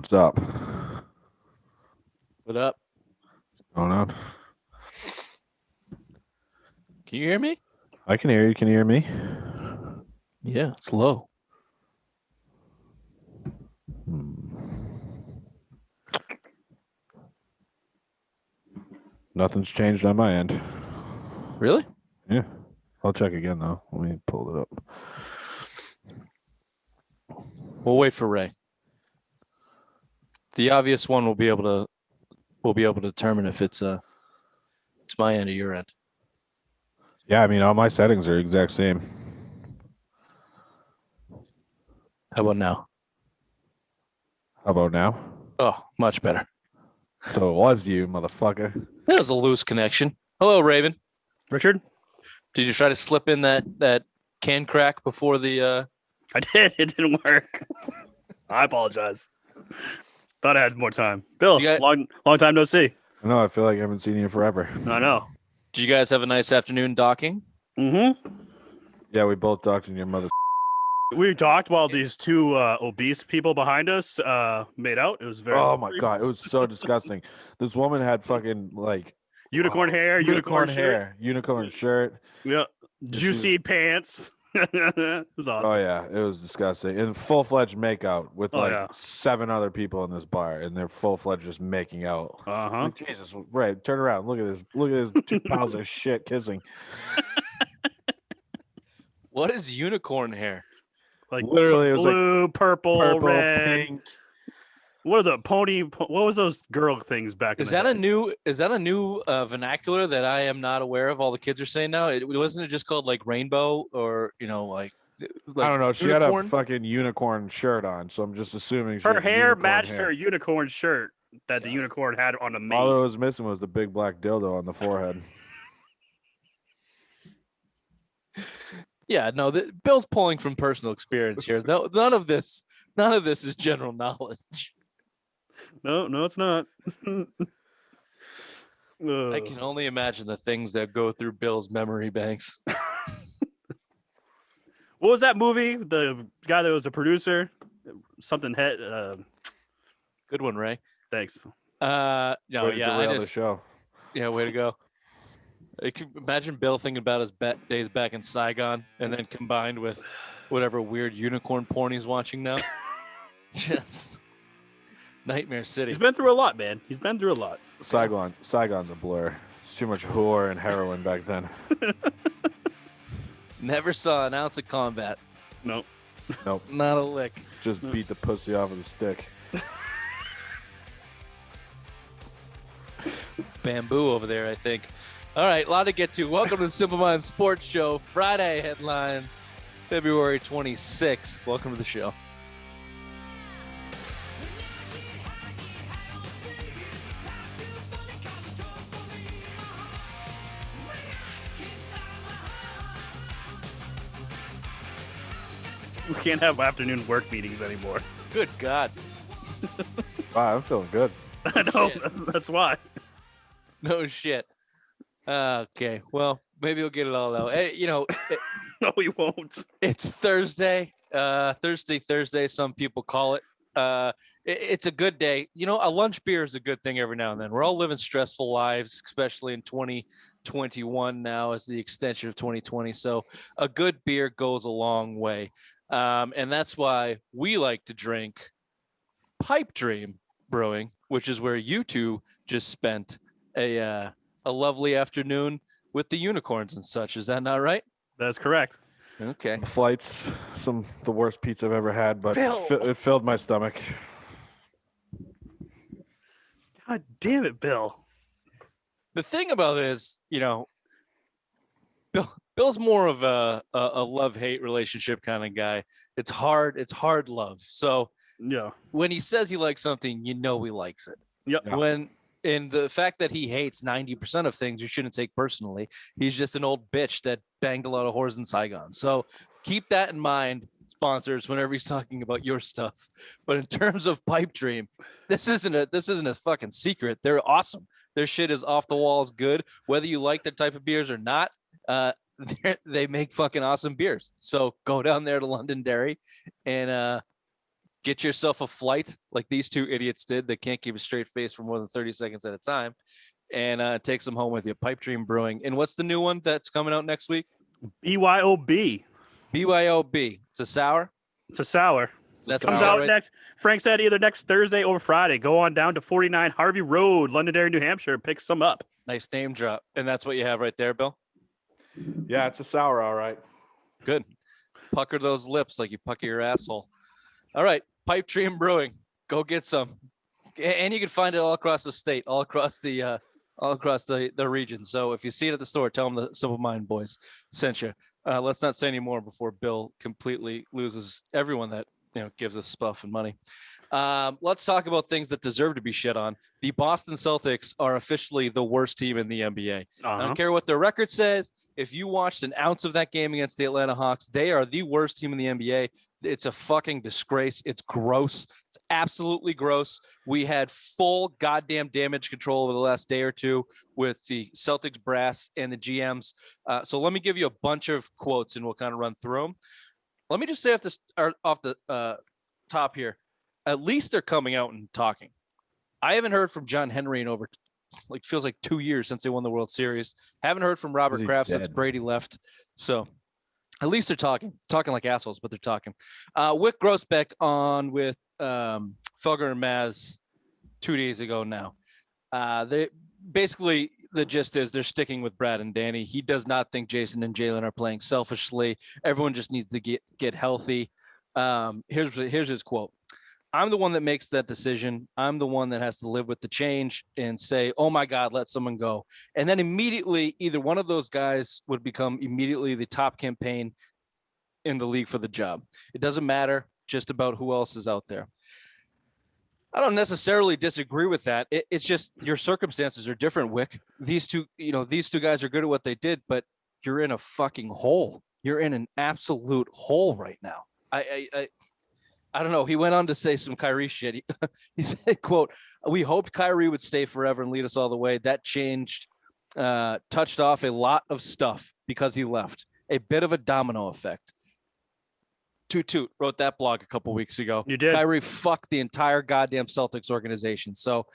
What's up? What up? What's going on? Can you hear me? I can hear you. Can you hear me? Yeah, it's low. Nothing's changed on my end. Really? Yeah. I'll check again though. Let me pull it up. We'll wait for Ray. The obvious one will be able to determine if it's my end or your end. Yeah, I mean all my settings are exact same. How about now? How about now? Oh, much better. So it was you, motherfucker. That was a loose connection. Hello, Raven. Richard? Did you try to slip in that can crack before the I did. It didn't work. I apologize. Thought I had more time. Bill, long time no see. I know, I feel like I haven't seen you forever. I know. Did you guys have a nice afternoon docking? Mm-hmm. Yeah, we both talked in your mother. We talked while these two obese people behind us made out. It was very Oh my god, it was so disgusting. This woman had fucking like unicorn hair, unicorn hair, unicorn shirt. Yeah. Juicy pants. It was awesome. Oh yeah, it was disgusting. And full-fledged makeout with seven other people in this bar, and they're full-fledged just making out. Uh-huh. Like, Jesus, Ray, turn around. Look at this. Look at this two piles of shit kissing. What is unicorn hair? Like literally, it was blue, like purple, red. pink. What are the pony? What was those girl things back? Is that a new vernacular that I am not aware of? All the kids are saying now. It wasn't it just called like rainbow or like I don't know. She unicorn? had a fucking unicorn shirt on, so I'm just assuming her hair matched her unicorn shirt that the unicorn had on the mane. All it was missing was the big black dildo on the forehead. Yeah, no. Bill's pulling from personal experience here. No, none of this is general knowledge. No, it's not. I can only imagine the things that go through Bill's memory banks. What was that movie? The guy that was a producer, something head. Good one, Ray. Thanks. No, yeah, the show. Yeah, way to go. I can imagine Bill thinking about his days back in Saigon, and then combined with whatever weird unicorn porn he's watching now. Just nightmare city. He's been through a lot, man. He's been through a lot. Saigon's a blur. It's too much whore and heroin back then. Never saw an ounce of combat. Nope. Not a lick. Just beat the pussy off with a stick. Bamboo over there, I think. All right, a lot to get to. Welcome to the Simple Minds Sports Show. Friday headlines, February 26th. Welcome to the show. We can't have afternoon work meetings anymore. Good God. Wow, I'm feeling good. I know. That's why. No shit. Okay, well, maybe we'll get it all out. Hey, no, we won't. It's Thursday. Thursday, some people call it. It's a good day. A lunch beer is a good thing every now and then. We're all living stressful lives, especially in 2021 now as the extension of 2020. So a good beer goes a long way. And that's why we like to drink Pipe Dream Brewing, which is where you two just spent a lovely afternoon with the unicorns and such. Is that not right? That's correct. Okay. Flights, the worst pizza I've ever had, but it filled my stomach. God damn it, Bill. The thing about it is, Bill's more of a love-hate relationship kind of guy. It's hard love. So yeah, when he says he likes something, he likes it. Yep. And the fact that he hates 90% of things you shouldn't take personally. He's just an old bitch that banged a lot of whores in Saigon. So keep that in mind, sponsors, whenever he's talking about your stuff. But in terms of Pipe Dream, this isn't a fucking secret. They're awesome. Their shit is off the walls good. Whether you like their type of beers or not, they make fucking awesome beers. So go down there to Londonderry and get yourself a flight like these two idiots did that can't keep a straight face for more than 30 seconds at a time, and take some home with you. Pipe Dream Brewing. And what's the new one that's coming out next week? BYOB. BYOB. It's a sour? It's a sour. That comes out next. Frank said either next Thursday or Friday. Go on down to 49 Harvey Road, Londonderry, New Hampshire. Pick some up. Nice name drop. And that's what you have right there, Bill? Yeah, it's a sour, all right. Good. Pucker those lips like you pucker your asshole. All right. Pipe Dream Brewing. Go get some. And you can find it all across the state, all across the region. So if you see it at the store, tell them the Simple Mind boys sent you. Let's not say any more before Bill completely loses everyone that gives us stuff and money. Let's talk about things that deserve to be shit on. The Boston Celtics are officially the worst team in the NBA. I don't care what their record says. If you watched an ounce of that game against the Atlanta Hawks, they are the worst team in the NBA. It's a fucking disgrace. It's gross. It's absolutely gross. We had full goddamn damage control over the last day or two with the Celtics brass and the GMs. So let me give you a bunch of quotes and we'll kind of run through them. Let me just say off the top here, at least they're coming out and talking. I haven't heard from John Henry in over feels like 2 years since they won the World Series. Haven't heard from Robert Kraft since Brady left. So at least they're talking like assholes, but they're talking. Wick Grossbeck on with Felger and Maz 2 days ago now. They basically, the gist is they're sticking with Brad and Danny. He does not think Jason and Jalen are playing selfishly. Everyone just needs to get healthy. Here's his quote. I'm the one that makes that decision. I'm the one that has to live with the change and say, oh my God, let someone go. And then immediately, either one of those guys would become immediately the top campaign in the league for the job. It doesn't matter just about who else is out there. I don't necessarily disagree with that. It's just your circumstances are different, Wick. These two guys are good at what they did, but you're in a fucking hole. You're in an absolute hole right now. I don't know. He went on to say some Kyrie shit. He said, quote, we hoped Kyrie would stay forever and lead us all the way. That changed, touched off a lot of stuff because he left. A bit of a domino effect. Toot wrote that blog a couple weeks ago. You did. Kyrie fucked the entire goddamn Celtics organization. So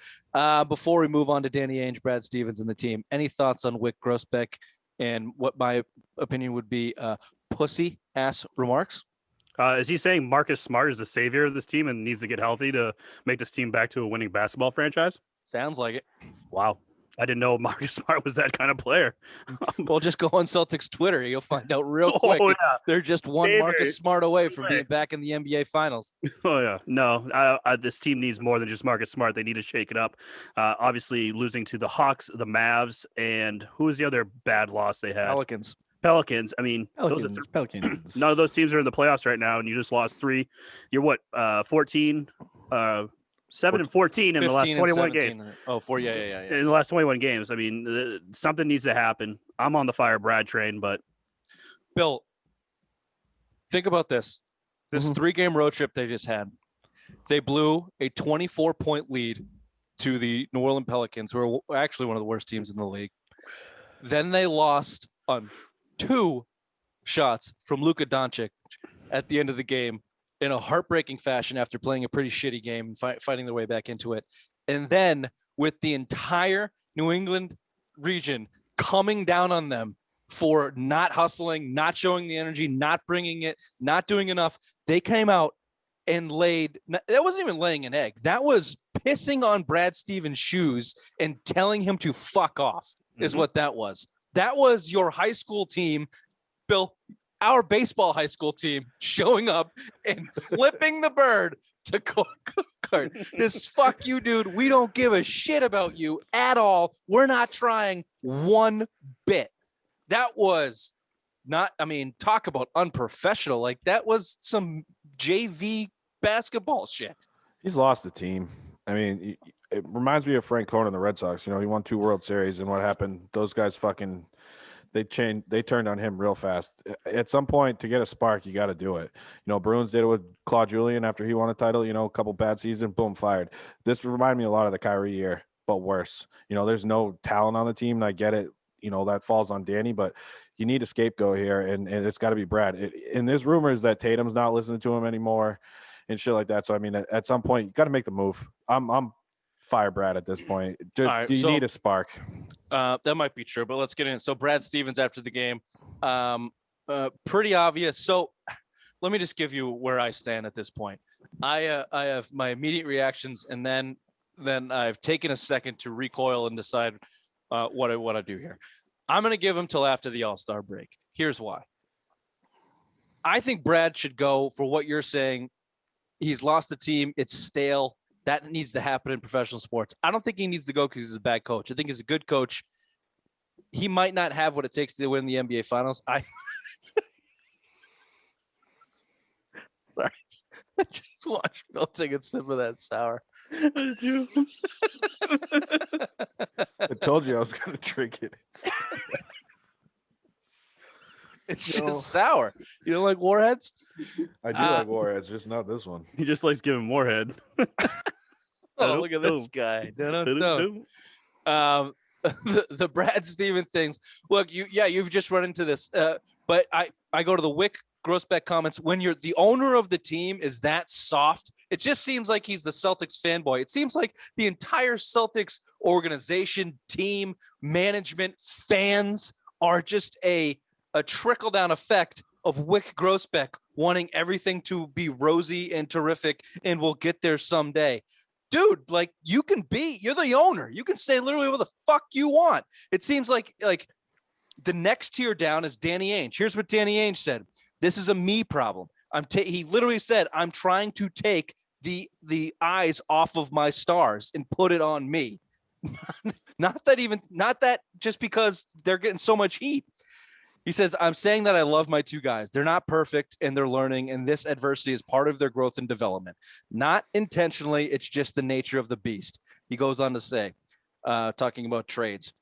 before we move on to Danny Ainge, Brad Stevens, and the team, any thoughts on Wick Grossbeck and what my opinion would be pussy-ass remarks? Is he saying Marcus Smart is the savior of this team and needs to get healthy to make this team back to a winning basketball franchise? Sounds like it. Wow. I didn't know Marcus Smart was that kind of player. Well, just go on Celtics Twitter. You'll find out real quick. Oh, yeah. They're just one savior. Marcus Smart away from being back in the NBA Finals. Oh, yeah. No, this team needs more than just Marcus Smart. They need to shake it up. Obviously, losing to the Hawks, the Mavs, and who was the other bad loss they had? Pelicans. I mean, Pelicans. None of those teams are in the playoffs right now, and you just lost 3. You're what? 14, 7 and 14 in the last 21 games. Oh, 4, yeah. In the last 21 games. I mean, something needs to happen. I'm on the fire Brad train, but Bill, think about this. This 3-game road trip they just had. They blew a 24-point lead to the New Orleans Pelicans, who are actually one of the worst teams in the league. Then they lost on 2 shots from Luka Doncic at the end of the game in a heartbreaking fashion after playing a pretty shitty game and fighting their way back into it. And then with the entire New England region coming down on them for not hustling, not showing the energy, not bringing it, not doing enough, they came out and that wasn't even laying an egg. That was pissing on Brad Stevens' shoes and telling him to fuck off is what that was. That was your high school team, Bill, our baseball high school team, showing up and flipping the bird to card. This fuck you, dude. We don't give a shit about you at all. We're not trying one bit. That was not, talk about unprofessional. Like, that was some JV basketball shit. He's lost the team. It reminds me of Frank Cohen and the Red Sox. He won 2 World Series, and what happened? Those guys they turned on him real fast. At some point, to get a spark, you got to do it. Bruins did it with Claude Julien after he won a title. A couple bad seasons, boom, fired. This reminded me a lot of the Kyrie year, but worse. There's no talent on the team, and I get it. That falls on Danny, but you need a scapegoat here, and it's got to be Brad. And there's rumors that Tatum's not listening to him anymore. and shit like that. So I mean, at some point, you got to make the move. I'm fire Brad at this point. You need a spark. That might be true, but let's get in. So Brad Stevens after the game, pretty obvious. So let me just give you where I stand at this point. I have my immediate reactions, and then I've taken a second to recoil and decide what I want to do here. I'm going to give him till after the All-Star break. Here's why. I think Brad should go for what you're saying. He's lost the team. It's stale. That needs to happen in professional sports. I don't think he needs to go because he's a bad coach. I think he's a good coach. He might not have what it takes to win the NBA Finals. Sorry. I just watched Phil take a sip of that sour. I do. I told you I was going to drink it. It's just sour. You don't like Warheads? I do like Warheads, just not this one. He just likes giving Warhead. Oh, look at this guy. The Brad Stevens things. Look, you've just run into this. But I go to the Wick Grossbeck comments. When you're the owner of the team is that soft, it just seems like he's the Celtics fanboy. It seems like the entire Celtics organization, team, management, fans are just a trickle-down effect of Wick Grossbeck wanting everything to be rosy and terrific, and we'll get there someday. Dude, like, you're the owner. You can say literally what the fuck you want. It seems like the next tier down is Danny Ainge. Here's what Danny Ainge said. This is a me problem. He literally said, I'm trying to take the eyes off of my stars and put it on me. Not that just because they're getting so much heat. He says, I'm saying that I love my two guys. They're not perfect and they're learning, and this adversity is part of their growth and development. Not intentionally, it's just the nature of the beast. He goes on to say, talking about trades,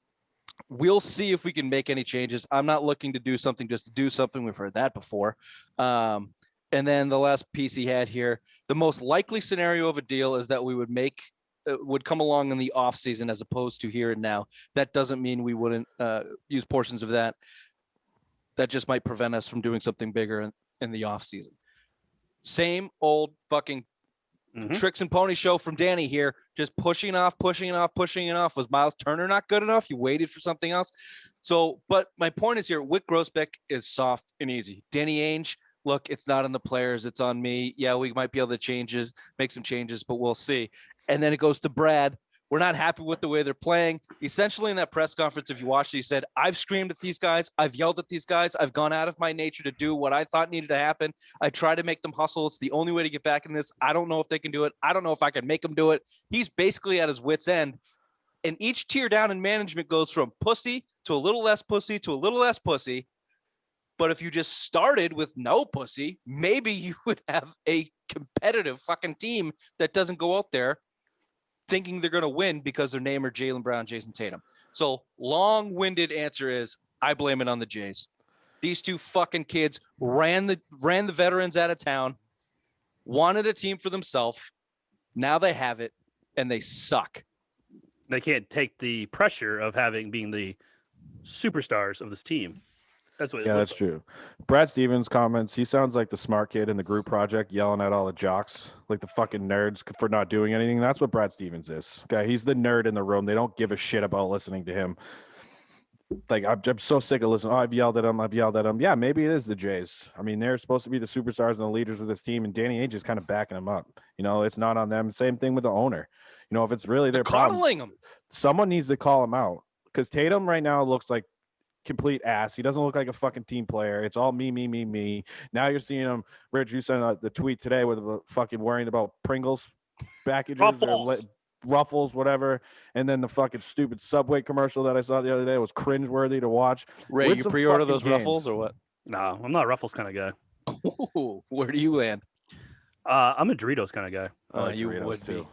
we'll see if we can make any changes. I'm not looking to do something just to do something. We've heard that before. And then the last piece he had here, the most likely scenario of a deal is that we would come along in the off season as opposed to here and now. That doesn't mean we wouldn't use portions of that. That just might prevent us from doing something bigger in the off season. Same old fucking tricks and pony show from Danny here, just pushing it off. Was Miles Turner not good enough? You waited for something else. So, but my point is here, Wick Grossbeck is soft and easy. Danny Ainge, look, it's not on the players, it's on me. Yeah, we might be able to make some changes, but we'll see. And then it goes to Brad. We're not happy with the way they're playing. Essentially, in that press conference, if you watched it, he said, I've screamed at these guys. I've yelled at these guys. I've gone out of my nature to do what I thought needed to happen. I try to make them hustle. It's the only way to get back in this. I don't know if they can do it. I don't know if I can make them do it. He's basically at his wit's end. And each tier down in management goes from pussy to a little less pussy to a little less pussy. But if you just started with no pussy, maybe you would have a competitive fucking team that doesn't go out there thinking they're going to win because their name are Jaylen Brown, Jason Tatum. So long-winded answer is I blame it on the Jays. These two fucking kids ran the veterans out of town, wanted a team for themselves. Now they have it, and they suck. They can't take the pressure of being the superstars of this team. That's what. Yeah, that's true. Brad Stevens comments. He sounds like the smart kid in the group project yelling at all the jocks, like the fucking nerds for not doing anything. That's what Brad Stevens is. Okay, he's the nerd in the room. They don't give a shit about listening to him. Like, I'm so sick of listening. Oh, I've yelled at him. Yeah, maybe it is the Jays. I mean, they're supposed to be the superstars and the leaders of this team, and Danny Ainge is kind of backing them up. You know, it's not on them. Same thing with the owner. You know, if it's really their coddling problem, someone needs to call him out, because Tatum right now looks like complete ass. He doesn't look like a fucking team player. It's all me. Now you're seeing him. Rich, you sent the tweet today with fucking worrying about Pringles packages, Ruffles, whatever. And then the fucking stupid Subway commercial that I saw the other day was cringeworthy to watch. Ray, you pre-order those Ruffles or what? No, I'm not a Ruffles kind of guy. Ooh, where do you land? I'm a Doritos kind of guy. I like you Doritos would too. be.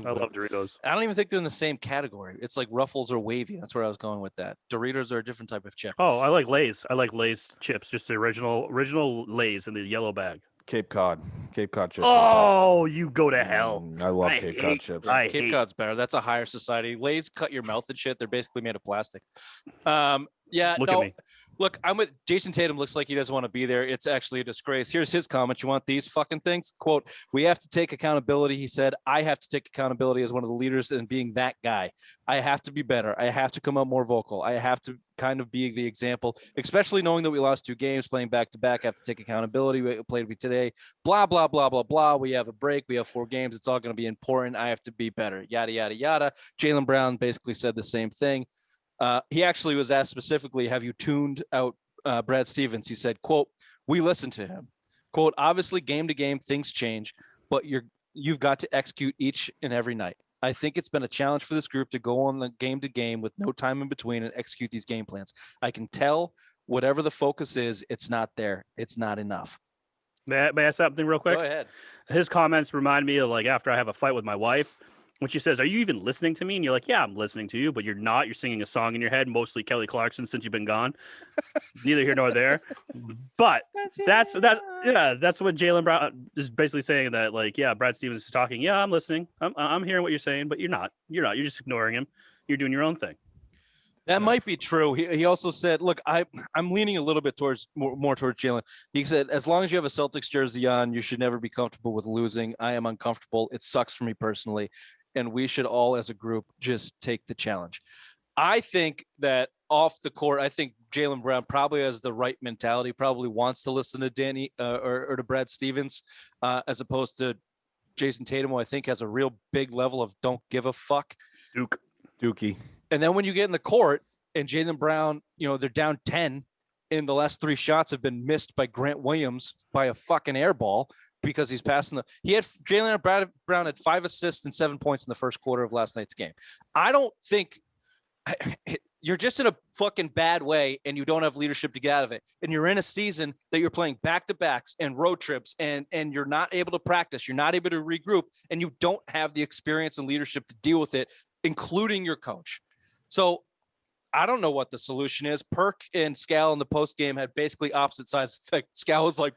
I love Doritos. I don't even think they're in the same category. It's like Ruffles or Wavy. That's where I was going with that. Doritos are a different type of chip. Oh, I like Lay's. I like Lay's chips, just the original Lay's in the yellow bag. Cape Cod chips. Oh, you go to hell. I love Cape Cod chips. Cape Cod's better. That's a higher society. Lay's cut your mouth and shit. They're basically made of plastic. Yeah, Look at me. Look, I'm with Jason Tatum. Looks like he doesn't want to be there. It's actually a disgrace. Here's his comment. You want these fucking things? Quote, we have to take accountability. He said, I have to take accountability as one of the leaders and being that guy. I have to be better. I have to come out more vocal. I have to kind of be the example, especially knowing that we lost 2 games playing back to back. I have to take accountability. We played today. Blah, blah, blah, blah, blah. We have a break. We have 4 games. It's all going to be important. I have to be better. Yada, yada, yada. Jaylen Brown basically said the same thing. He actually was asked specifically, have you tuned out Brad Stevens? He said, quote, we listen to him. Quote, obviously game to game things change, but you've got to execute each and every night. I think it's been a challenge for this group to go on the game to game with no time in between and execute these game plans. I can tell whatever the focus is, it's not there. It's not enough. May I say something real quick? Go ahead. His comments remind me of like after I have a fight with my wife. When she says, are you even listening to me? And you're like, yeah, I'm listening to you, but you're not. You're singing a song in your head, mostly Kelly Clarkson since you've been gone. Neither here nor there. But that's what Jaylen Brown is basically saying, that like, yeah, Brad Stevens is talking. Yeah, I'm listening. I'm hearing what you're saying, but you're not. You're just ignoring him. You're doing your own thing. That might be true. He also said, look, I'm leaning a little bit towards more towards Jaylen. He said, as long as you have a Celtics jersey on, you should never be comfortable with losing. I am uncomfortable. It sucks for me personally. And we should all as a group just take the challenge. I think that off the court, I think Jaylen Brown probably has the right mentality, probably wants to listen to Danny or to Brad Stevens as opposed to Jason Tatum, who I think has a real big level of don't give a fuck. Dookie. And then when you get in the court and Jaylen Brown, they're down 10 and the last 3 shots have been missed by Grant Williams by a fucking air ball because he's passing Jaylen Brown had 5 assists and 7 points in the first quarter of last night's game. I don't think you're just in a fucking bad way and you don't have leadership to get out of it. And you're in a season that you're playing back-to-backs and road trips and you're not able to practice. You're not able to regroup and you don't have the experience and leadership to deal with it, including your coach. So I don't know what the solution is. Perk and Scal in the post game had basically opposite sides. In fact, Scal was like,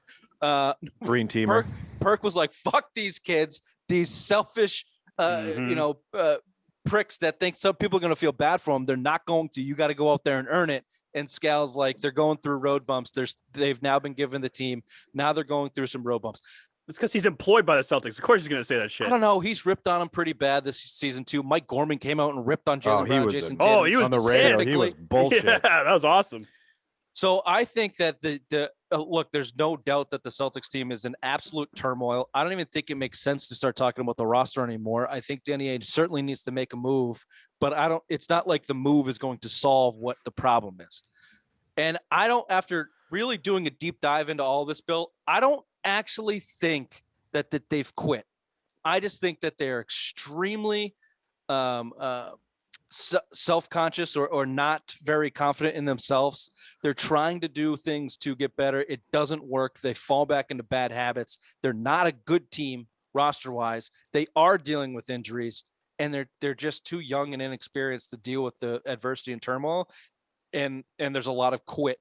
green teamer. Perk was like, fuck these kids, these selfish, pricks that think some people are going to feel bad for them. They're not going to. You got to go out there and earn it. And Scal's like, they're going through road bumps. They've now been given the team. Now they're going through some road bumps. It's because he's employed by the Celtics. Of course he's going to say that shit. I don't know. He's ripped on him pretty bad this season too. Mike Gorman came out and ripped on Jaylen Brown. He was on the radio. He was bullshit. Yeah, that was awesome. So I think that look, there's no doubt that the Celtics team is in absolute turmoil. I don't even think it makes sense to start talking about the roster anymore. I think Danny Ainge certainly needs to make a move, but it's not like the move is going to solve what the problem is. And after really doing a deep dive into all this, Bill, I don't actually think that they've quit. I just think that they're extremely self-conscious or not very confident in themselves. They're trying to do things to get better. It doesn't work. They fall back into bad habits. They're not a good team roster-wise. They are dealing with injuries, and they're just too young and inexperienced to deal with the adversity and turmoil. And there's a lot of quit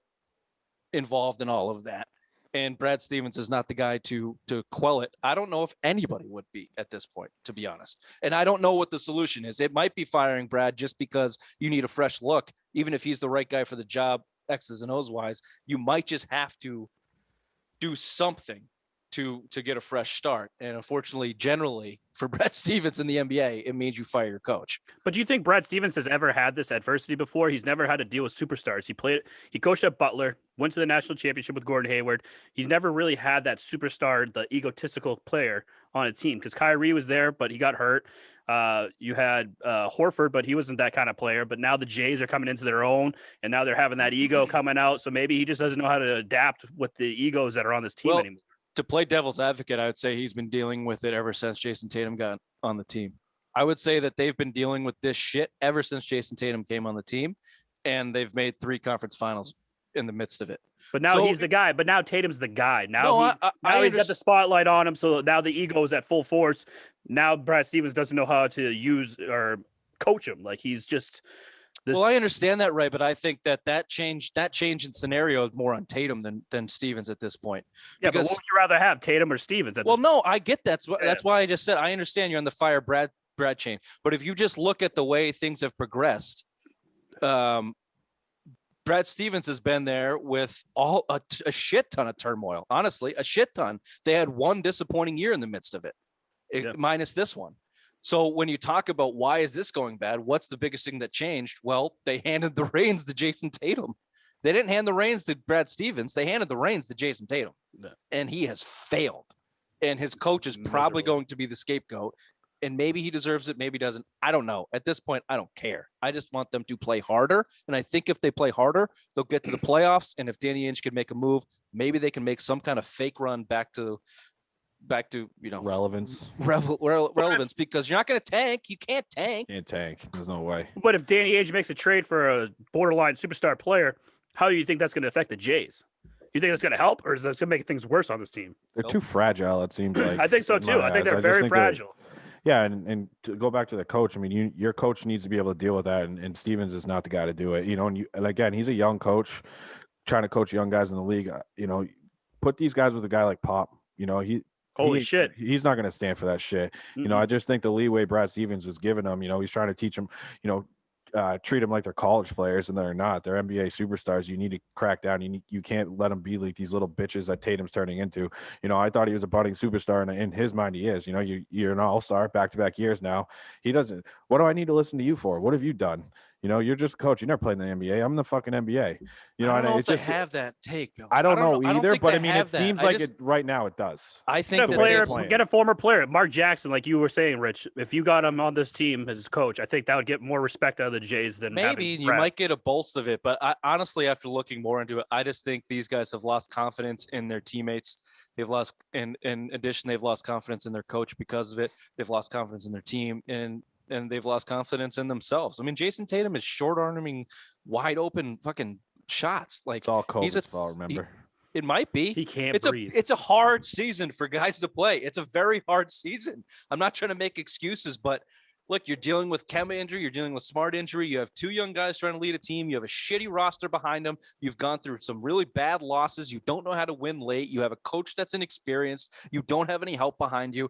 involved in all of that. And Brad Stevens is not the guy to quell it. I don't know if anybody would be at this point, to be honest. And I don't know what the solution is. It might be firing Brad just because you need a fresh look. Even if he's the right guy for the job, X's and O's wise, you might just have to do something to get a fresh start. And unfortunately, generally for Brad Stevens in the NBA, it means you fire your coach. But do you think Brad Stevens has ever had this adversity before? He's never had to deal with superstars. He coached at Butler, went to the national championship with Gordon Hayward. He's never really had that superstar, the egotistical player on a team, because Kyrie was there, but he got hurt. You had Horford, but he wasn't that kind of player. But now the Jays are coming into their own, and now they're having that ego coming out. So maybe he just doesn't know how to adapt with the egos that are on this team anymore. To play devil's advocate, I would say he's been dealing with it ever since Jason Tatum got on the team. I would say that they've been dealing with this shit ever since Jason Tatum came on the team, and they've made 3 conference finals in the midst of it. But now he's the guy. But now Tatum's the guy. Now, he's got the spotlight on him, so now the ego is at full force. Now Brad Stevens doesn't know how to use or coach him. Like he's just... Well, I understand that, right, but I think that change in scenario is more on Tatum than Stevens at this point. Yeah, but what would you rather have, Tatum or Stevens? No, I get that. That's why I just said I understand you're on the fire Brad chain. But if you just look at the way things have progressed, Brad Brad Stevens has been there with a shit ton of turmoil. Honestly, a shit ton. They had one disappointing year in the midst of it, minus this one. So when you talk about why is this going bad, what's the biggest thing that changed? Well, they handed the reins to Jason Tatum. They didn't hand the reins to Brad Stevens. They handed the reins to Jason Tatum, and he has failed. And his coach is probably going to be the scapegoat. And maybe he deserves it, maybe doesn't. I don't know. At this point, I don't care. I just want them to play harder. And I think if they play harder, they'll get to the playoffs. And if Danny Ainge can make a move, maybe they can make some kind of fake run back to relevance, because you're not going to tank. You can't tank. Can't tank. There's no way. But if Danny Ainge makes a trade for a borderline superstar player, how do you think that's going to affect the Jays? You think that's going to help, or is that going to make things worse on this team? They're too fragile, it seems like. I think so too. I think they're very fragile. Yeah, and to go back to the coach, I mean, your coach needs to be able to deal with that, and Stevens is not the guy to do it. And again, he's a young coach trying to coach young guys in the league. Put these guys with a guy like Pop. Holy shit. He's not going to stand for that shit. Mm-hmm. I just think the leeway Brad Stevens is giving them, he's trying to teach them, treat them like they're college players, and they're not. They're NBA superstars. You need to crack down. You can't let them be like these little bitches that Tatum's turning into. I thought he was a budding superstar, and in his mind he is. You're an all-star back-to-back years now. He doesn't. What do I need to listen to you for? What have you done? You're just a coach. You never played in the NBA. I'm in the fucking NBA. I don't know if they have that take, Bill. I don't know either, but I mean, it seems like it right now. It does. I think get a former player, Mark Jackson, like you were saying, Rich. If you got him on this team as coach, I think that would get more respect out of the Jays than maybe you might get a bolst of it. But honestly, after looking more into it, I just think these guys have lost confidence in their teammates. They've lost, in addition, they've lost confidence in their coach because of it. They've lost confidence in their team, and they've lost confidence in themselves. I mean, Jason Tatum is short-arming, wide-open fucking shots. Like, it's all COVID's fault, remember? It might be. He can't breathe. It's a hard season for guys to play. It's a very hard season. I'm not trying to make excuses, but look, you're dealing with Kemba injury. You're dealing with Smart injury. You have two young guys trying to lead a team. You have a shitty roster behind them. You've gone through some really bad losses. You don't know how to win late. You have a coach that's inexperienced. You don't have any help behind you.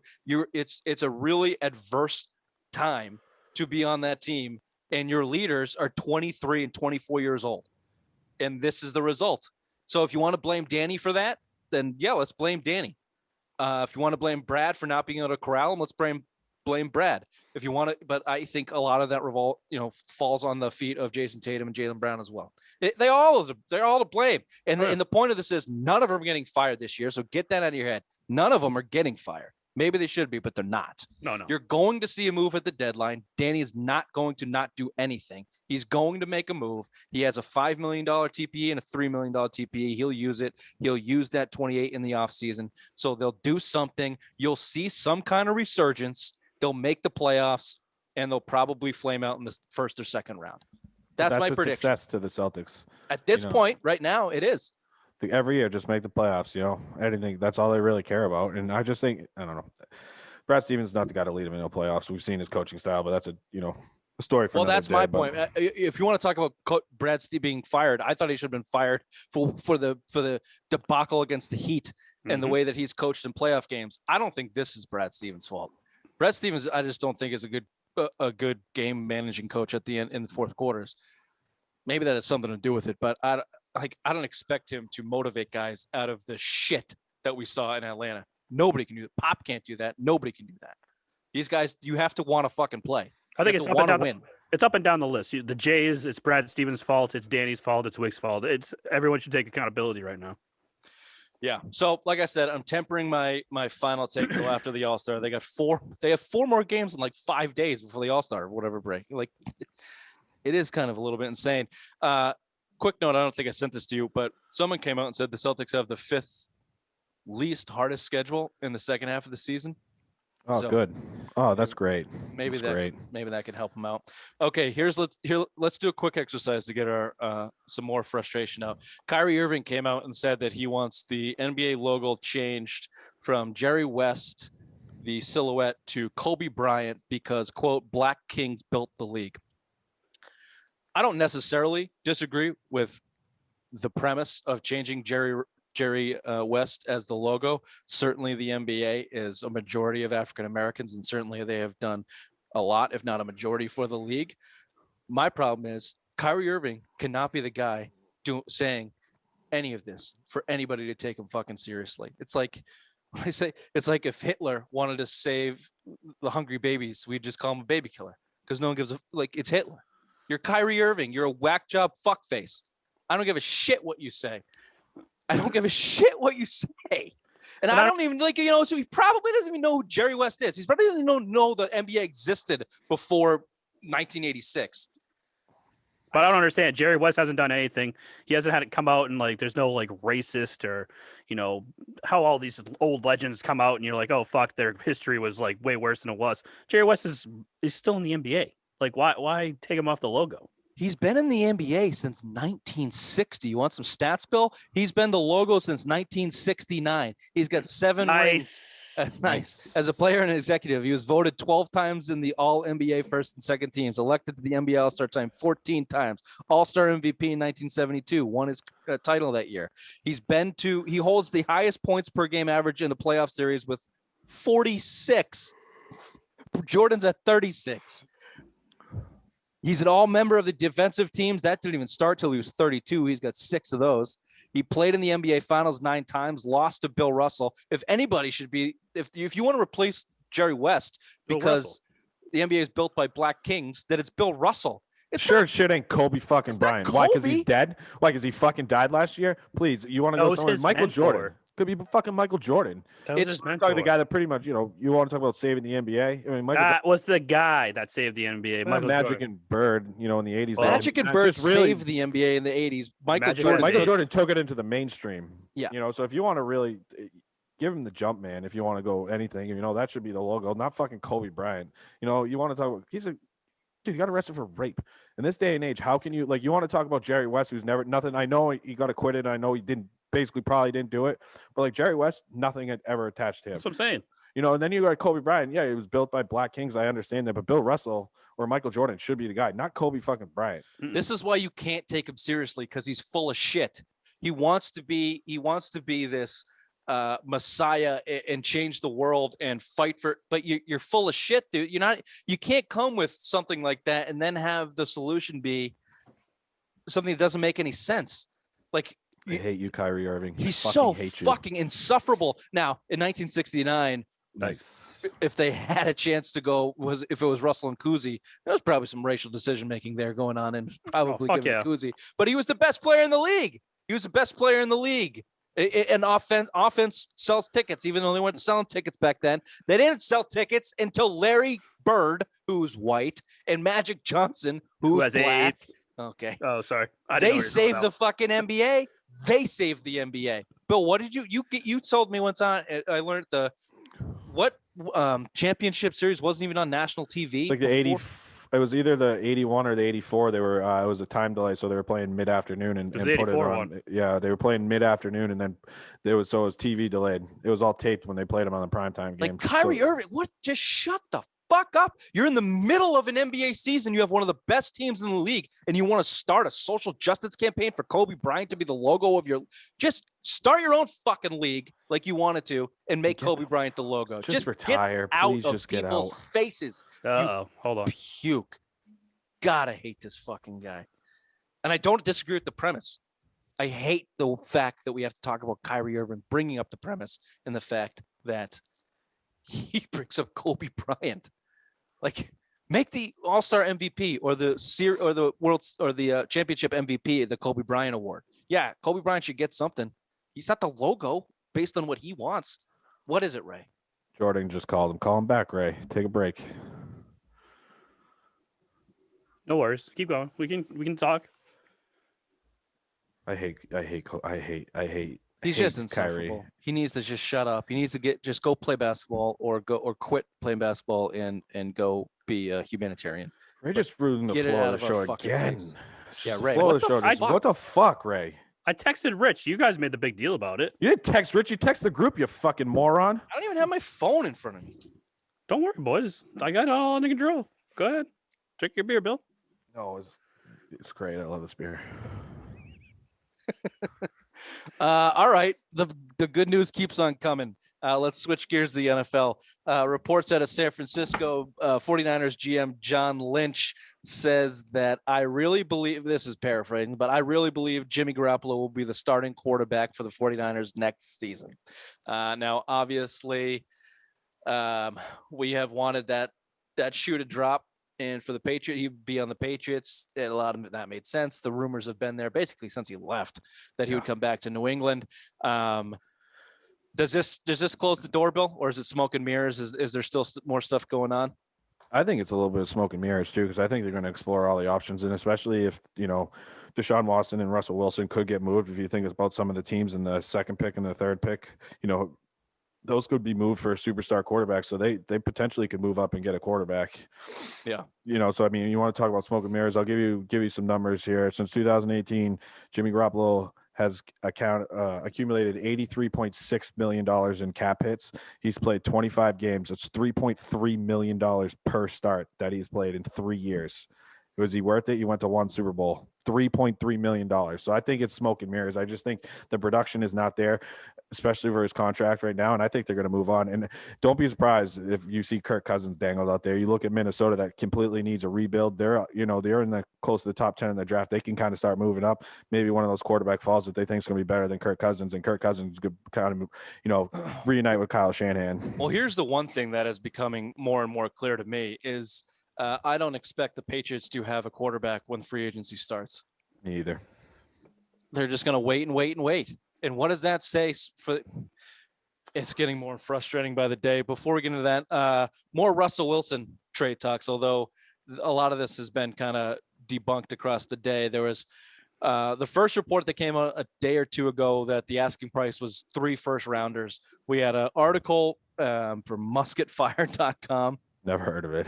It's a really adverse time to be on that team, and your leaders are 23 and 24 years old, and this is the result. So if you want to blame Danny for that, then yeah, let's blame Danny. If you want to blame Brad for not being able to corral him, let's blame Brad. If you want to, but I think a lot of that falls on the feet of Jason Tatum and Jaylen Brown as well. They're all to blame. And the point of this is none of them are getting fired this year. So get that out of your head. None of them are getting fired. Maybe they should be, but they're not. No. You're going to see a move at the deadline. Danny is not going to not do anything. He's going to make a move. He has a $5 million TPE and a $3 million TPE. He'll use it. He'll use that 28 in the offseason. So they'll do something. You'll see some kind of resurgence. They'll make the playoffs, and they'll probably flame out in the first or second round. That's my prediction. Success to the Celtics. At this point, right now, it is. Every year, just make the playoffs. Anything. That's all they really care about. And I just think, I don't know, Brad Stevens is not the guy to lead them in the playoffs. We've seen his coaching style, but that's a story for. Well, that's my point. If you want to talk about Brad Stevens being fired, I thought he should have been fired for the debacle against the Heat and the way that he's coached in playoff games. I don't think this is Brad Stevens' fault. Brad Stevens, I just don't think is a good game managing coach at the end in the fourth quarters. Maybe that has something to do with it, but I don't expect him to motivate guys out of the shit that we saw in Atlanta. Nobody can do that. Pop can't do that. Nobody can do that. These guys, you have to want to fucking play. I think it's up and down the list. The Jays, it's Brad Stevens' fault. It's Danny's fault. It's Wick's fault. Everyone should take accountability right now. Yeah. So, like I said, I'm tempering my final take until after the All-Star. They have 4 more games in like 5 days before the All-Star or whatever break. Like, it is kind of a little bit insane. Quick note, I don't think I sent this to you, but someone came out and said the Celtics have the 5th least hardest schedule in the second half of the season. Oh, so, good. Oh, that's great. Maybe that could help them out. Okay, let's do a quick exercise to get our some more frustration out. Kyrie Irving came out and said that he wants the NBA logo changed from Jerry West, the silhouette, to Kobe Bryant because, quote, Black Kings built the league. I don't necessarily disagree with the premise of changing Jerry West as the logo. Certainly the NBA is a majority of African Americans, and certainly they have done a lot, if not a majority, for the league. My problem is Kyrie Irving cannot be the guy saying any of this for anybody to take him fucking seriously. It's like when I say it's like if Hitler wanted to save the hungry babies, we'd just call him a baby killer because no one gives a like. It's Hitler. You're Kyrie Irving. You're a whack job fuckface. I don't give a shit what you say. I don't give a shit what you say. And I don't even so he probably doesn't even know who Jerry West is. He's probably doesn't even know the NBA existed before 1986. But I don't understand. Jerry West hasn't done anything. He hasn't had it come out and there's no racist or, how all these old legends come out and you're like, oh, fuck, their history was way worse than it was. Jerry West is still in the NBA. Why take him off the logo? He's been in the NBA since 1960. You want some stats, Bill? He's been the logo since 1969. He's got 7 rings. That's nice. As a player and an executive, he was voted 12 times in the All-NBA first and second teams, elected to the NBA All-Star time 14 times, All-Star MVP in 1972, won his title that year. He holds the highest points per game average in the playoff series with 46. Jordan's at 36. He's an all-member of the defensive teams. That didn't even start till he was 32. He's got 6 of those. He played in the NBA Finals 9 times, lost to Bill Russell. If anybody should be, if you want to replace Jerry West because the NBA is built by black kings, then it's Bill Russell. It's shit ain't Kobe fucking Bryant. Why? Because he's dead? Why? Because he fucking died last year? Please, you want to go somewhere? Michael Jordan. Could be fucking Michael Jordan. It's the guy that pretty much, you want to talk about saving the NBA. I mean, that was the guy that saved the NBA. Magic and Bird, in the 80s. Magic and Bird saved the NBA in the 80s. Michael Jordan took it into the mainstream. Yeah. So if you want to really give him the jump, man, if you want to go anything, that should be the logo, not fucking Kobe Bryant. You want to talk about, dude, he got arrested for rape. In this day and age, how can you, you want to talk about Jerry West, who's never, nothing, I know he got acquitted, I know he probably didn't do it, but Jerry West, nothing had ever attached to him. That's what I'm saying. And then you got Kobe Bryant. Yeah, he was built by black kings. I understand that, but Bill Russell or Michael Jordan should be the guy, not Kobe fucking Bryant. This is why you can't take him seriously, because he's full of shit. He wants to be this messiah and change the world and fight for, but you're full of shit, dude. You can't come with something like that and then have the solution be something that doesn't make any sense. I hate you, Kyrie Irving. He's so fucking insufferable. Now, in 1969, nice. If they had a chance to go, if it was Russell and Cousy, there was probably some racial decision making there going on, and probably giving Cousy. But he was the best player in the league. And offense sells tickets, even though they weren't selling tickets back then. They didn't sell tickets until Larry Bird, who's white, and Magic Johnson, who has black. AIDS. Okay. Oh, sorry. They saved the fucking NBA. They saved the NBA. Bill, what did you told me once on? I learned what championship series wasn't even on national TV. Like the 80. It was either the 81 or the 84. They were it was a time delay, so they were playing mid-afternoon and put it on. One. Yeah, they were playing mid-afternoon, and then it was TV delayed. It was all taped when they played them on the primetime game. Kyrie Irving, what? Just shut the fuck up. You're in the middle of an NBA season. You have one of the best teams in the league, and you want to start a social justice campaign for Kobe Bryant to be the logo of your. Just start your own fucking league like you wanted to, and make Kobe Bryant the logo. Just retire. Get out Please of just get people's out. faces. Hold on. Puke. God, I hate this fucking guy. And I don't disagree with the premise. I hate the fact that we have to talk about Kyrie Irving bringing up the premise and the fact that he brings up Kobe Bryant. Make the All-Star MVP or the championship MVP the Kobe Bryant award. Yeah, Kobe Bryant should get something. He's not the logo based on what he wants. What is it, Ray? Jordan just called him. Call him back, Ray. Take a break. No worries. Keep going. We can talk. I hate. He's just insufferable. Kyrie. He needs to just shut up. He needs to just go play basketball or quit playing basketball and go be a humanitarian. Ray just ruined the Florida show again. Yeah, Ray. What the fuck, Ray? I texted Rich. You guys made the big deal about it. You didn't text Rich. You text the group, you fucking moron. I don't even have my phone in front of me. Don't worry, boys. I got it all under control. Go ahead. Drink your beer, Bill. No, it's great. I love this beer. All right. The good news keeps on coming. Let's switch gears to the NFL. Reports out of San Francisco, 49ers GM John Lynch says that I really believe, this is paraphrasing, but I really believe Jimmy Garoppolo will be the starting quarterback for the 49ers next season. Now, obviously, we have wanted that shoe to drop. And for the Patriots, he'd be on the Patriots. And a lot of that made sense. The rumors have been there basically since he left that he would come back to New England. Does this close the door, Bill, or is it smoke and mirrors? Is there still more stuff going on? I think it's a little bit of smoke and mirrors too, because I think they're going to explore all the options, and especially if Deshaun Watson and Russell Wilson could get moved. If you think about some of the teams in the second pick and the third pick, those could be moved for a superstar quarterback. So they potentially could move up and get a quarterback. Yeah. So I mean, you want to talk about smoke and mirrors? I'll give you some numbers here. Since 2018, Jimmy Garoppolo has accumulated $83.6 million in cap hits. He's played 25 games. It's $3.3 million per start that he's played in 3 years. Was he worth it? He went to one Super Bowl, $3.3 million. So I think it's smoke and mirrors. I just think the production is not there, especially for his contract right now. And I think they're going to move on. And don't be surprised if you see Kirk Cousins dangled out there. You look at Minnesota, that completely needs a rebuild. They're in the close to the top 10 in the draft. They can kind of start moving up. Maybe one of those quarterback falls that they think is going to be better than Kirk Cousins, and Kirk Cousins could kind of, reunite with Kyle Shanahan. Well, here's the one thing that is becoming more and more clear to me is I don't expect the Patriots to have a quarterback when free agency starts. Me either. They're just going to wait and wait and wait. And what does that say for? It's getting more frustrating by the day. Before we get into that, more Russell Wilson trade talks, although a lot of this has been kind of debunked across the day. There was the first report that came out a day or two ago that the asking price was 3 first-rounders. We had an article from musketfire.com. Never heard of it.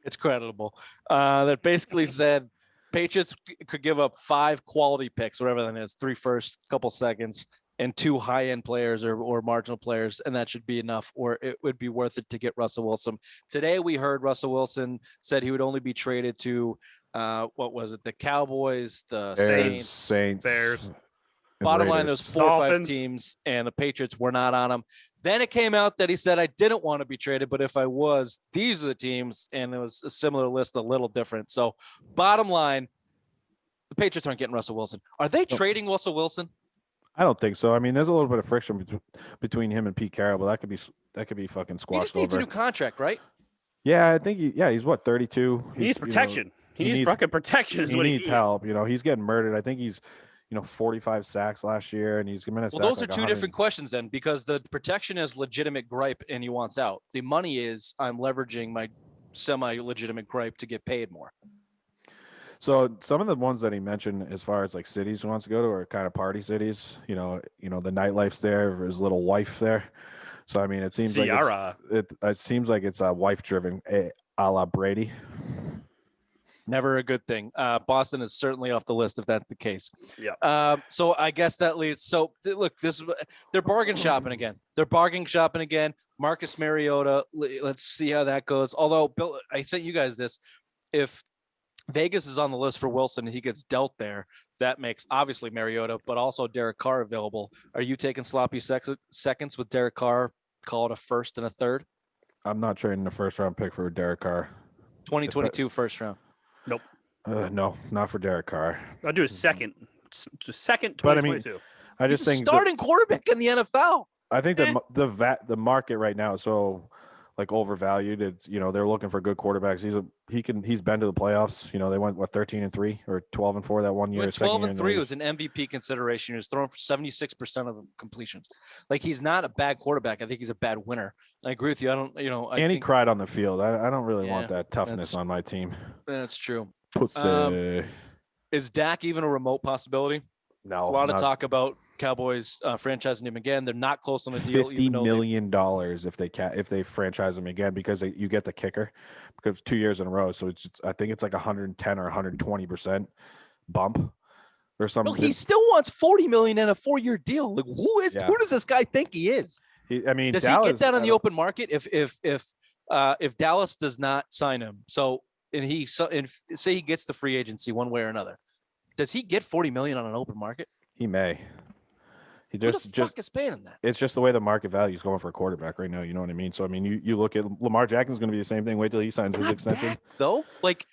It's creditable. That basically said Patriots could give up 5 quality picks, whatever that is, 3 firsts, couple seconds, and 2 high-end players or marginal players, and that should be enough, or it would be worth it to get Russell Wilson. Today we heard Russell Wilson said he would only be traded to, what was it, the Cowboys, the Saints, Bears. Bottom line, those 4 or 5 Dolphins. teams, and the Patriots were not on them. Then it came out that he said, I didn't want to be traded, but if I was, these are the teams, and it was a similar list, a little different. So bottom line, the Patriots aren't getting Russell Wilson. Are they trading Russell Wilson? I don't think so. I mean, there's a little bit of friction between him and Pete Carroll, but that could be fucking squashed. He just needs over. a new contract, right? Yeah, I think he's what, 32. He needs protection. He needs fucking protection. Is he what needs help. He's getting murdered. I think he's 45 sacks last year, and he's going to. Well, those are 2 different questions then, because the protection is legitimate gripe, and he wants out. The money is I'm leveraging my semi-legitimate gripe to get paid more. So some of the ones that he mentioned, as far as like cities he wants to go to, are kind of party cities. The nightlife's there, his little wife there. So I mean, it seems like it seems like it's a wife-driven, a la Brady. Never a good thing. Boston is certainly off the list if that's the case. Yeah. So I guess that leads. So look, they're bargain shopping again. Marcus Mariota. Let's see how that goes. Although Bill, I sent you guys this. If Vegas is on the list for Wilson and he gets dealt there, that makes obviously Mariota, but also Derek Carr available. Are you taking sloppy seconds with Derek Carr? Call it a first and a third. I'm not trading the first round pick for Derek Carr. 2022 first round. Nope. No, not for Derek Carr. I'll do a second. Second 2022. But I mean, I just think starting quarterback in the NFL. I think the market right now is so like overvalued. It's they're looking for good quarterbacks. He's been to the playoffs. They went 13-3 or 12-4 that one year. 12-3 was an MVP consideration. He was throwing for 76% of the completions. Like, he's not a bad quarterback. I think he's a bad winner. I agree with you. He cried on the field. I don't really want that toughness on my team. That's true. Pussy. Is Dak even a remote possibility? No. A lot of talk about Cowboys franchising him again. They're not close on the deal. $50 million if they franchise him again, because you get the kicker, because 2 years in a row. So I think it's like 110 or 120% bump or something. Well, he still wants $40 million in a 4-year deal. Like, who does this guy think he is? Does he get that on the open market if Dallas does not sign him? So say he gets the free agency one way or another, does he get $40 million on an open market? He may. He Who just the fuck is paying him that? it's just the way the market value is going for a quarterback right now. You know what I mean? So I mean, you look at Lamar Jackson's going to be the same thing. Wait till he signs his Not extension. Dak, though. Like,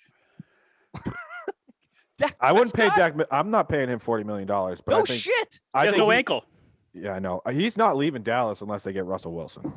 Dak I wouldn't pay Prescott? Dak. I'm not paying him $40 million. But No I think shit. He has no ankle. Yeah, I know. He's not leaving Dallas unless they get Russell Wilson.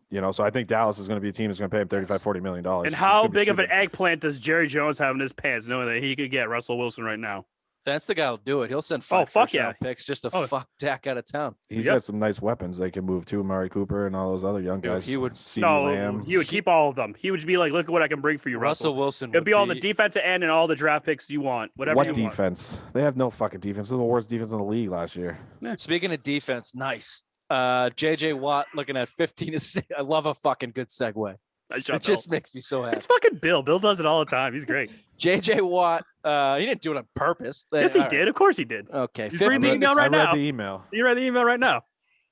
You know, so I think Dallas is going to be a team that's going to pay him $35-40 million. And how big of an eggplant does Jerry Jones have in his pants, knowing that he could get Russell Wilson right now? That's the guy who'll do it. He'll send 5 fuck first-round picks just to fuck Dak out of town. He's got some nice weapons they can move to, Amari Cooper and all those other young guys. He would Lamb. he would keep all of them. He would be like, look at what I can bring for you, Russell Wilson. It'd be all the defensive end and all the draft picks you want. Whatever you defense? want. They have no fucking defense. They're the worst defense in the league last year. Speaking of defense, nice. JJ Watt looking at 15 to 6. I love a fucking good segue. It just makes me so happy. It's fucking Bill. Bill does it all the time. He's great. JJ Watt, he didn't do it on purpose. Yes, he did. Of course he did. Okay. He's reading the email right now. I read the email. You read the email right now.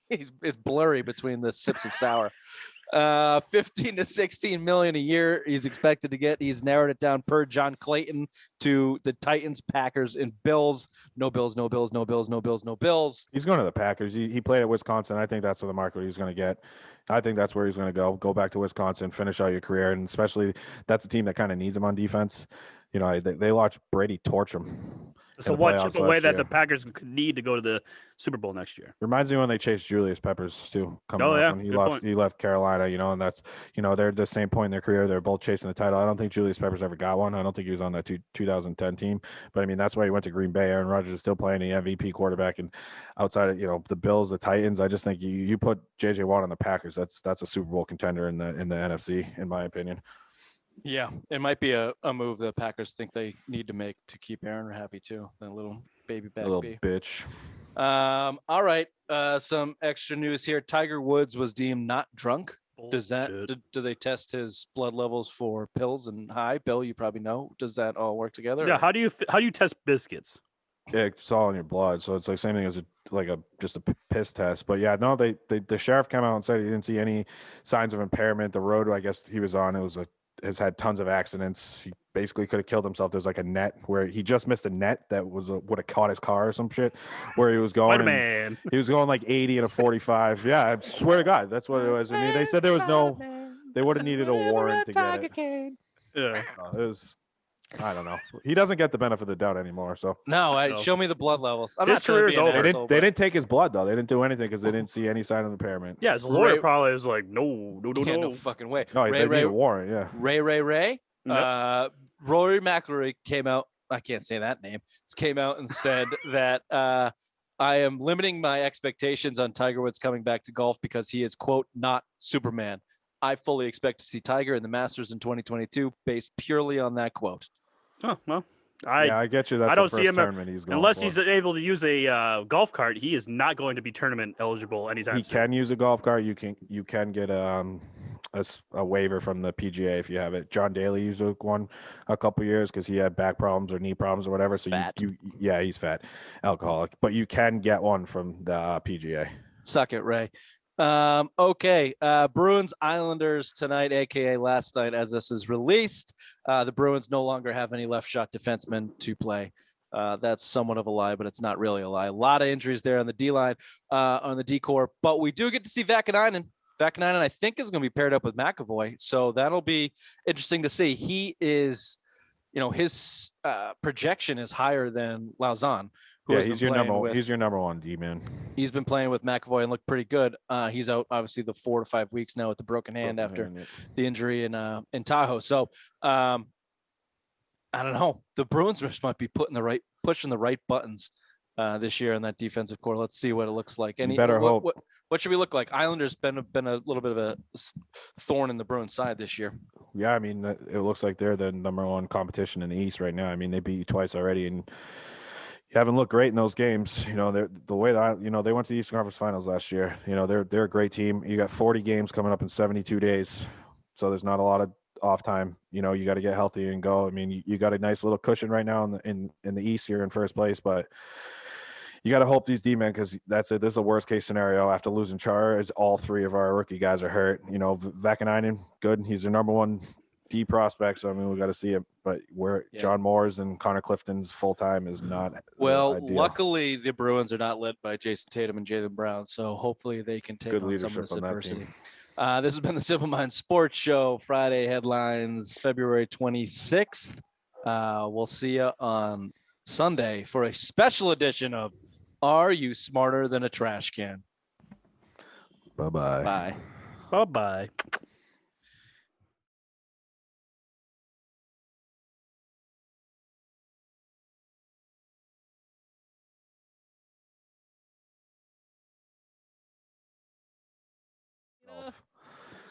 It's blurry between the sips of sour. 15 to 16 million a year he's expected to get. He's narrowed it down per John Clayton to the Titans, Packers, and Bills. No Bills, no Bills, no Bills, no Bills, no Bills. He's going to the Packers. He played at Wisconsin. I think that's where the market he's going to get. I think that's where he's going to go. Go back to Wisconsin, finish out your career, and especially that's a team that kind of needs him on defense. You know, they watched Brady torch him. So one chip away that the Packers need to go to the Super Bowl next year. Reminds me when they chased Julius Peppers too. When he left Carolina, you know, and that's, you know, they're the same point in their career. They're both chasing the title. I don't think Julius Peppers ever got one. I don't think he was on that 2010 team. But I mean, that's why he went to Green Bay. Aaron Rodgers is still playing the MVP quarterback, and outside of, you know, the Bills, the Titans, I just think you put JJ Watt on the Packers. That's a Super Bowl contender in the NFC, in my opinion. Yeah, it might be a move the Packers think they need to make to keep Aaron happy too. That little baby back. Little bitch. All right. Some extra news here. Tiger Woods was deemed not drunk. Does that do they test his blood levels for pills and high? Bill, you probably know. Does that all work together? Yeah. How do you test biscuits? Yeah, it's all in your blood, so it's like same thing as just a piss test. But yeah, no, the sheriff came out and said he didn't see any signs of impairment. The road I guess he was on, has had tons of accidents. He basically could have killed himself. There's like a net where he just missed a net that would have caught his car or some shit where he was going. Spider-Man. He was going like 80 and a 45. Yeah, I swear to God, that's what it was. I mean, they said there was they would have needed a warrant to get it. Yeah. It was, I don't know. He doesn't get the benefit of the doubt anymore. So no, show me the blood levels. His career's over. They didn't take his blood though. They didn't do anything because they didn't see any sign of impairment. Yeah, his lawyer probably was like, no. No fucking way. No, they need a warrant. Yeah. Ray. Yep. Rory McIlroy came out. I can't say that name. Came out and said that I am limiting my expectations on Tiger Woods coming back to golf because he is, quote, not Superman. I fully expect to see Tiger in the Masters in 2022 based purely on that quote. Oh, well, I get you. That's I don't the see first him tournament he's going unless for. he's able to use a golf cart. He is not going to be tournament eligible anytime He soon. can use a golf cart. You can get a waiver from the PGA if you have it. John Daly used one a couple years because he had back problems or knee problems or whatever. So fat. He's fat, alcoholic. But you can get one from the PGA. Suck it, Ray. Okay. Bruins Islanders tonight, aka last night, as this is released. The Bruins no longer have any left shot defensemen to play. That's somewhat of a lie, but it's not really a lie. A lot of injuries there on the D line, on the D core, but we do get to see Vakanainen. Vakanainen, I think, is going to be paired up with McAvoy, so that'll be interesting to see. He is, his projection is higher than Lauzon. Yeah, he's your number one D man. He's been playing with McAvoy and looked pretty good. He's out obviously the 4 to 5 weeks now with the broken hand after the injury in Tahoe. So I don't know. The Bruins just might be pushing the right buttons this year in that defensive core. Let's see what it looks like. What should we look like? Islanders been a little bit of a thorn in the Bruins side this year. Yeah, I mean it looks like they're the number one competition in the East right now. I mean they beat you twice already and. You haven't looked great in those games. They're the way that they went to the Eastern Conference Finals last year. They're a great team. You got 40 games coming up in 72 days, so there's not a lot of off time. You got to get healthy and go. I mean, you got a nice little cushion right now in the East. You're in first place, but you got to hope these D-men because that's it. This is a worst case scenario after losing Char. Is all three of our rookie guys are hurt. Vakanainen, good. He's their number one D prospects. So, I mean, we got to see it. But where Yeah. John Moore's and Connor Clifton's full time is not Well, ideal. luckily the Bruins are not led by Jason Tatum and Jaylen Brown, so hopefully they can take Good on some of leadership this on that adversity. team. This has been the Simple Minds Sports Show. Friday headlines, February 26th. We'll see you on Sunday for a special edition of Are You Smarter Than a Trash Can? Bye-bye. Bye. Bye-bye.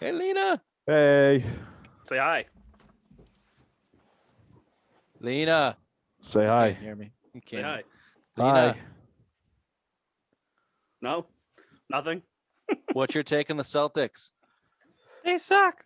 Hey, Lena. Hey. Say hi. Lena. Say You hi. can't hear me. You Say can't. hi. Lena, Hi. No? Nothing? what's your take on the Celtics? They suck.